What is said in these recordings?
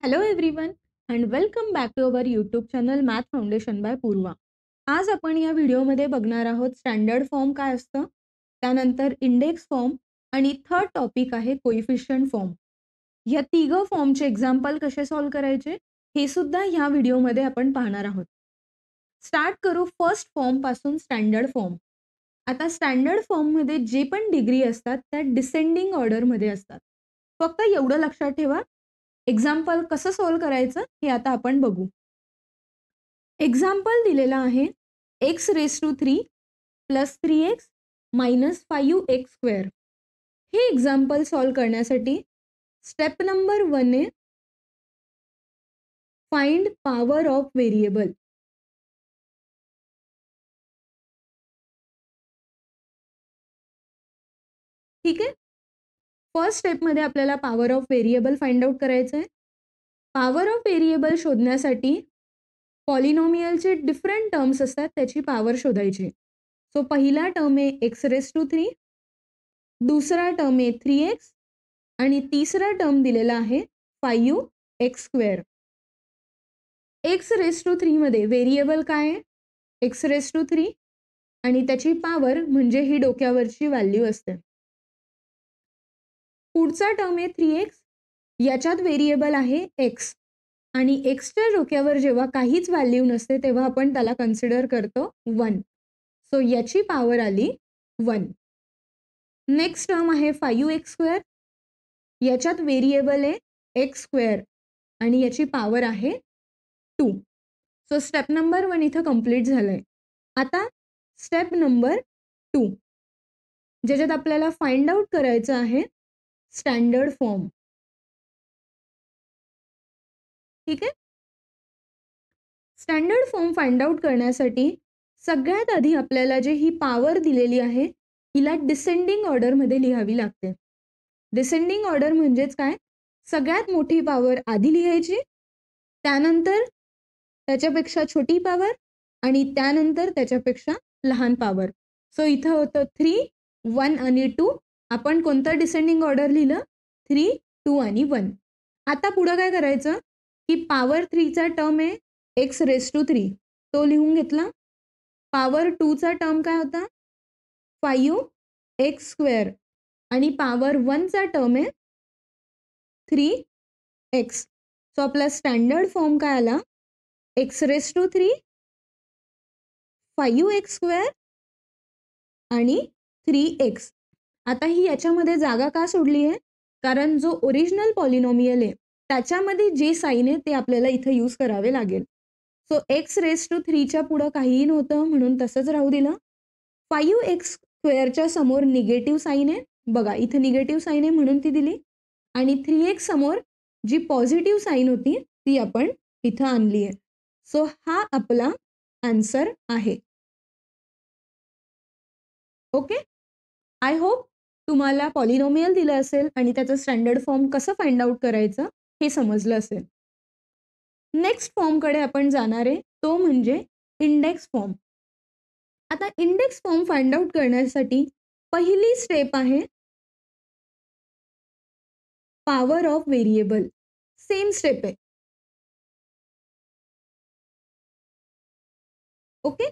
Hello everyone and welcome back to our YouTube channel math foundation by Purva. आज आपण या व्हिडिओमध्ये बघणार आहोत स्टँडर्ड फॉर्म काय असतं, त्यानंतर इंडेक्स फॉर्म आणि थर्ड टॉपिक आहे कोइफिशियंट फॉर्म. या तिघं फॉर्मचे एक्झाम्पल कसे सॉल्व्ह करायचे हे सुद्धा ह्या व्हिडिओमध्ये आपण पाहणार आहोत. स्टार्ट करू फर्स्ट फॉर्म पासून स्टँडर्ड फॉर्म. आता स्टँडर्ड फॉर्ममध्ये जे पण डिग्री असतात त्या डिसेंडिंग ऑर्डरमध्ये असतात. फक्त एवढं लक्षात ठेवा. एक्झाम्पल कसं सॉल्व्ह करायचं हे आता आपण बघू. एक्झाम्पल दिलेला आहे x⁻³ + 3x - 5x². हे एक्झाम्पल सॉल्व्ह करण्यासाठी स्टेप नंबर 1 आहे फाइंड पॉवर ऑफ व्हेरिएबल. ठीक आहे. फर्स्ट स्टेपमध्ये आपल्याला power of variable find out करायचं आहे. पॉवर ऑफ व्हेरिएबल शोधण्यासाठी पॉलिनॉमियलचे डिफरंट टर्म्स असतात त्याची पॉवर शोधायची. सो पहिला टर्म आहे x⁻³ दुसरा टर्म आहे 3x आणि तिसरा टर्म दिलेला आहे 5x². x⁻³ मध्ये व्हेरिएबल काय आहे x⁻³ आणि त्याची पॉवर म्हणजे ही डोक्यावरची व्हॅल्यू असते. पुढचा टर्म आहे 3x, याच्यात व्हेरिएबल आहे x आणि एक्सच्या डोक्यावर जेव्हा काहीच व्हॅल्यू नसते तेव्हा आपण त्याला कन्सिडर करतो 1. सो याची पॉवर आली 1. नेक्स्ट टर्म आहे 5x², याच्यात व्हेरिएबल आहे x² आणि याची पॉवर आहे 2. सो स्टेप नंबर 1 इथं कंप्लीट झालंय. आता स्टेप नंबर 2 ज्याच्यात आपल्याला फाइंड आउट करायचं आहे स्टँडर्ड फॉर्म. ठीक आहे. स्टँडर्ड फॉर्म फाइंड आउट करण्यासाठी सगळ्यात आधी आपल्याला जे ही पॉवर दिलेली आहे हिला डिसेंडिंग ऑर्डरमध्ये लिहावी लागते. डिसेंडिंग ऑर्डर म्हणजेच काय, सगळ्यात मोठी पॉवर आधी लिहायची, त्यानंतर त्याच्यापेक्षा छोटी पॉवर आणि त्यानंतर त्याच्यापेक्षा लहान पॉवर. सो इथं होतं 3, 1 आणि 2. आपण कोणतं डिसेंडिंग ऑर्डर लिहिलं 3, 2 आणि 1. आता पुढं काय करायचं की पॉवर 3चा टर्म आहे x⁻³ तो लिहून घेतला. पॉवर 2चा टर्म काय होता 5x² आणि पॉवर 1चा टर्म आहे 3x. सो आपला स्टँडर्ड फॉर्म काय आला x⁻³ 5x² आणि 3x. आता ही याच्यामध्ये जागा का सोडली आहे, कारण जो ओरिजिनल पॉलिनॉमियल आहे त्याच्यामध्ये जे साइन आहे ते आपल्याला इथं यूज करावे लागेल. सो x⁻³ पुढं काहीही नव्हतं म्हणून तसंच राहू दिलं. 5x² समोर निगेटिव्ह साइन आहे, बघा इथं निगेटिव्ह साइन आहे म्हणून ती दिली, आणि 3x समोर जी पॉझिटिव्ह साइन होती ती आपण इथं आणली आहे. सो हा आपला आन्सर आहे. ओके. आय होप तुम्हाला पॉलिनॉमियल दिलं असेल आणि त्याचं स्टँडर्ड फॉर्म कसं फाइंड आउट करायचं हे समजलं असेल. नेक्स्ट फॉर्मकडे आपण जाणार आहे, तो म्हणजे इंडेक्स फॉर्म. आता इंडेक्स फॉर्म फाइंड आउट करण्यासाठी पहिली स्टेप आहे power of variable. Same step आहे. ओके.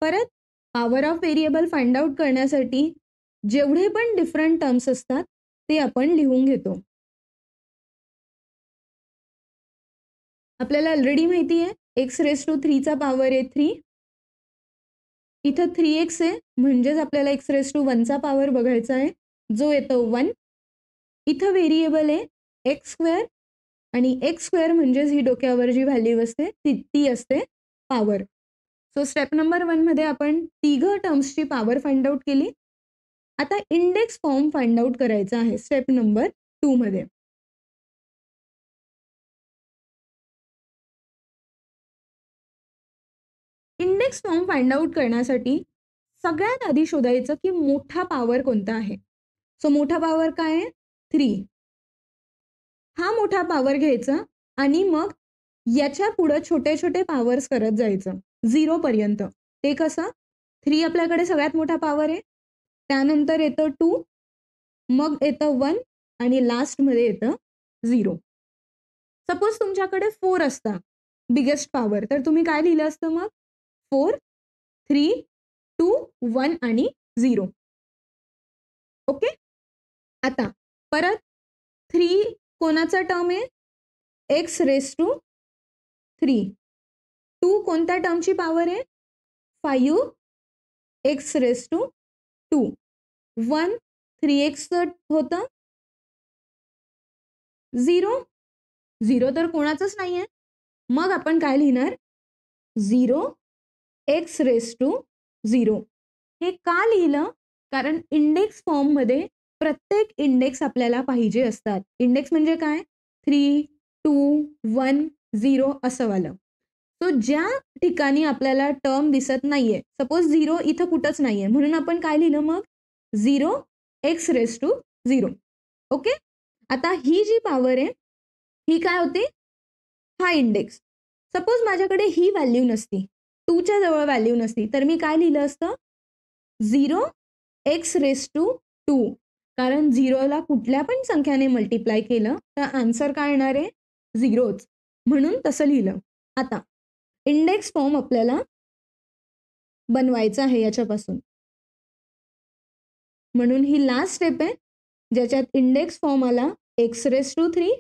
परत power of variable find out करण्यासाठी जेवढे पण डिफरंट टर्म्स असतात ते आपण लिहून घेतो. आपल्याला ऑलरेडी माहिती आहे x⁻³ चा पॉवर आहे 3. इथं 3x आहे म्हणजेच आपल्याला x⁻1 चा पॉवर बघायचा आहे जो येतो 1. इथं व्हेरिएबल आहे x² आणि x² म्हणजेच ही डोक्यावर जी व्हॅल्यू असते ती असते पॉवर. सो स्टेप नंबर 1 मध्ये आपण तिघं टर्म्सची पॉवर फाइंड आउट केली. आता इंडेक्स फॉर्म फाइंड आउट करायचा आहे स्टेप नंबर 2 मध्ये. इंडेक्स फॉर्म फाइंड आउट करण्यासाठी सगळ्यात आधी शोधायचं की मोठा पॉवर कोणता आहे. सो मोठा पॉवर काय आहे 3. हा मोठा पॉवर घ्यायचा आणि मग याच्या पुढे छोटे छोटे पॉवर्स करत जायचं 0 पर्यंत. ते कसं, 3 आपल्याकडे सगळ्यात मोठा पॉवर आहे, त्यानंतर येतं 2, मग येतं 1 आणि लास्ट मध्ये येतं 0. सपोज तुमच्याकडे 4 असता बिगेस्ट पॉवर, तर तुम्ही काय लिहिलं असतं मग? 4, 3, 2, 1 आणि 0. ओके. आता परत 3 कोणाचा टर्म आहे? x raise to 3. 2 कोणत्या टर्मची पॉवर आहे? 5 x रेज टू 2. 1 3x होतं 0. 0 तर कोणाचंच नाहीये. मग आपण काय लिहिणार? 0 x रेज टू 0. हे का लिहिलं? कारण इंडेक्स फॉर्ममध्ये प्रत्येक इंडेक्स आपल्याला पाहिजे असतात. इंडेक्स म्हणजे काय? 3, 2, 1, 0 असं वालं. सो ज्या ठिकाणी आपल्याला टर्म दिसत नाहीये, सपोज 0 इथं कुठंच नाहीये, म्हणून आपण काय लिहिलं मग? 0 x रेज टू 0. ओके. आता ही जी पॉवर आहे ही काय होते? हा इंडेक्स. सपोज माझ्याकडे ही व्हॅल्यू नसती, 2च्या जवळ व्हॅल्यू नसती, तर मी काय लिहिलं असतं? 0 x रेज टू 2. कारण 0ला कुठल्या पण संख्याने मल्टिप्लाय केलं तर आन्सर काय येणार आहे? 0च. म्हणून तसं लिहिलं. आता इंडेक्स फॉर्म आपल्याला बनवायचा आहे याच्यापासून. म्हणून ही लास्ट स्टेप आहे ज्याच्यात इंडेक्स फॉर्म आला x raise to 3,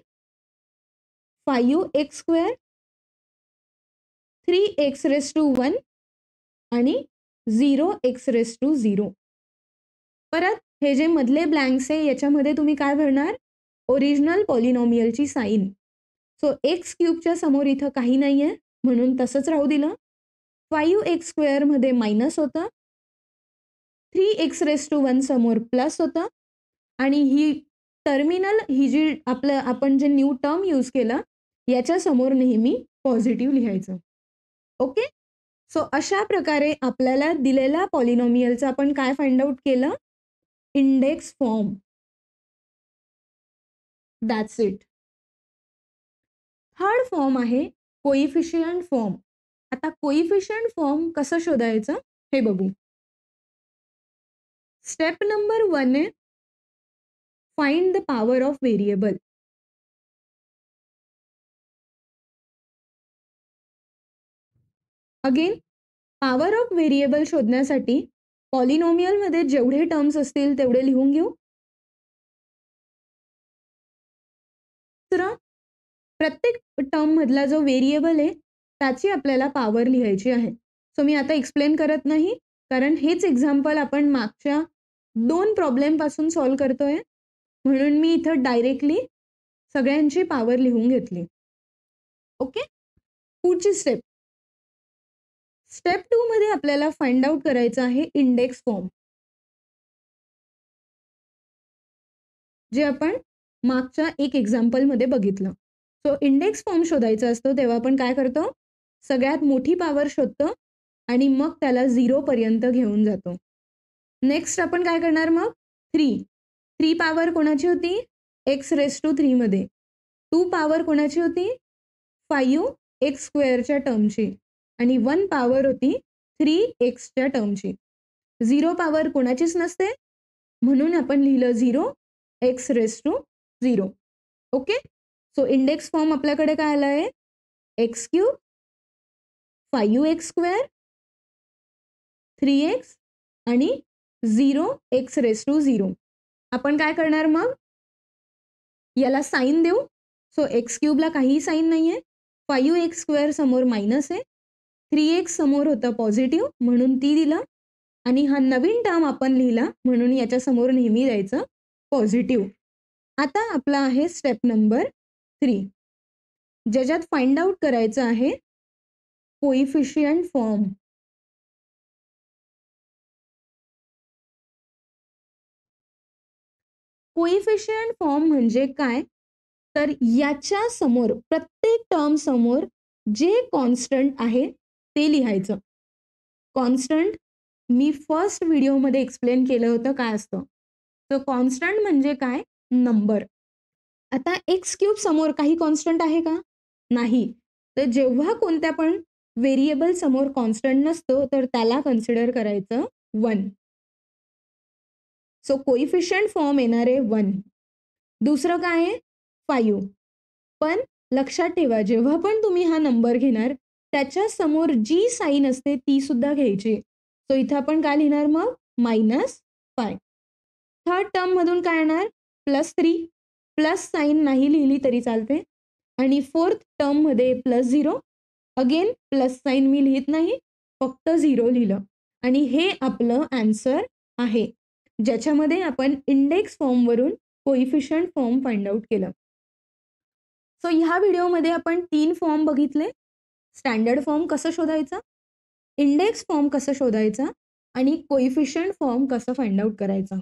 5x square, 3x raise to 1 आणि 0x रेज टू 0. परत हे जे मधले ब्लँक्स आहे याच्यामध्ये तुम्ही काय भरणार? ओरिजिनल पॉलिनॉमियलची साईन. सो एक्स क्यूबच्या समोर इथं काही नाहीये म्हणून तसंच राहू दिलं. 5x स्क्वेअर मध्ये मायनस होतं, 3x रेज टू 1 समोर प्लस होतं आणि ही टर्मिनल ही जी आपण जे न्यू टर्म यूज केलं याच्या समोर नेहमी पॉझिटिव्ह लिहायचं. ओके. सो अशा प्रकारे आपल्याला दिलेल्या पॉलिनॉमियलचं आपण काय फाइंड आउट केलं? Index form. That's it. Third form आहे कोइफिशियंट फॉर्म. आता कोइफिशियंट फॉर्म कसं शोधायचं हे बघू. स्टेप नंबर 1 आहे find the power of variable. Again power of variable शोधण्यासाठी पॉलिनॉमियलमध्ये जेवढे टर्म्स असतील तेवढे लिहून घेऊ. दुसरं, प्रत्येक टर्म मधला जो व्हेरिएबल आहे त्याची आपल्याला पॉवर लिहायची आहे. सो मी आता एक्सप्लेन करत नाही कारण हेच एक्झाम्पल आपण मागच्या 2 प्रॉब्लेम पासून सॉल्व्ह करतोय म्हणून मी इथं डायरेक्टली सगळ्यांची पॉवर लिहून घेतली. ओके. पुढची स्टेप. स्टेप 2 मध्ये आपल्याला फाइंड आउट करायचं आहे इंडेक्स फॉर्म, जे आपण मागच्या एक एक्झाम्पल मध्ये बघितलं. सो इंडेक्स फॉर्म शोधायचा असतो तेव्हा आपण काय करतो? सगळ्यात मोठी पॉवर शोधतो आणि मग त्याला 0 पर्यंत घेऊन जातो. नेक्स्ट आपण काय करणार मग? 3 पॉवर कोणाची होती? x रेज टू 3 मध्ये. 2 पॉवर कोणाची होती? 5x स्क्वेअरच्या टर्मची आणि 1 पॉवर होती 3xच्या टर्मची. 0 पॉवर कोणाचीच नसते म्हणून आपण लिहिलं 0 x raise to 0. Okay. So index form आपल्याकडे काय आला आहे? x cube, 5x square, 3x आणि 0x रेज टू 0. आपण काय करणार मग? याला साईन देऊ. सो x क्यूबला काही साईन नाहीये, 5x स्क्वेअर समोर मायनस आहे, 3x समोर होता पॉझिटिव्ह म्हणून ती दिलं आणि हा नवीन टर्म आपण लिहिला म्हणून याच्या समोर नेहमी द्यायचं पॉझिटिव्ह. आता आपला आहे स्टेप नंबर 3 ज्याच्यात फाइंड आउट करायचं आहे कोइफिशियंट फॉर्म. कोइफिशियंट फॉर्म म्हणजे काय? तर याच्या समोर प्रत्येक टर्म समोर जे कॉन्स्टंट आहे ते लिहायचं. कॉन्स्टंट मी फर्स्ट व्हिडिओमध्ये एक्सप्लेन केलं होतं काय असतं. तर कॉन्स्टंट म्हणजे काय? नंबर. आता एक्स क्यूब समोर काही कॉन्स्टंट आहे का? नाही. तर जेव्हा कोणत्या पण व्हेरिएबल समोर कॉन्स्टंट नसतो तर त्याला कन्सिडर करायचं 1. सो कोइफिशियंट फॉर्म येणार आहे 1. दुसरं काय आहे? 5. पण लक्षात ठेवा, जेव्हा पण तुम्ही हा नंबर घेणार, त्याच्या समोर जी साइन असते ती सुद्धा घ्यायची. सो इथं आपण काय लिहिणार मग? -5. थर्ड टर्ममधून काय येणार? +3. प्लस साइन नाही लिहिली तरी चालते. आणि फोर्थ टर्ममध्ये +0. अगेन प्लस साइन मी लिहित नाही, फक्त 0 लिहिलं. आणि हे आपलं आन्सर आहे, ज्याच्यामध्ये आपण इंडेक्स फॉर्मवरून कोइफिशियंट फॉर्म फाइंड आउट केलं. सो ह्या व्हिडिओमध्ये आपण 3 फॉर्म बघितले. स्टँडर्ड फॉर्म कसं शोधायचा, इंडेक्स फॉर्म कसं शोधायचा आणि कोइफिशियंट फॉर्म कसं फाइंड आउट करायचा.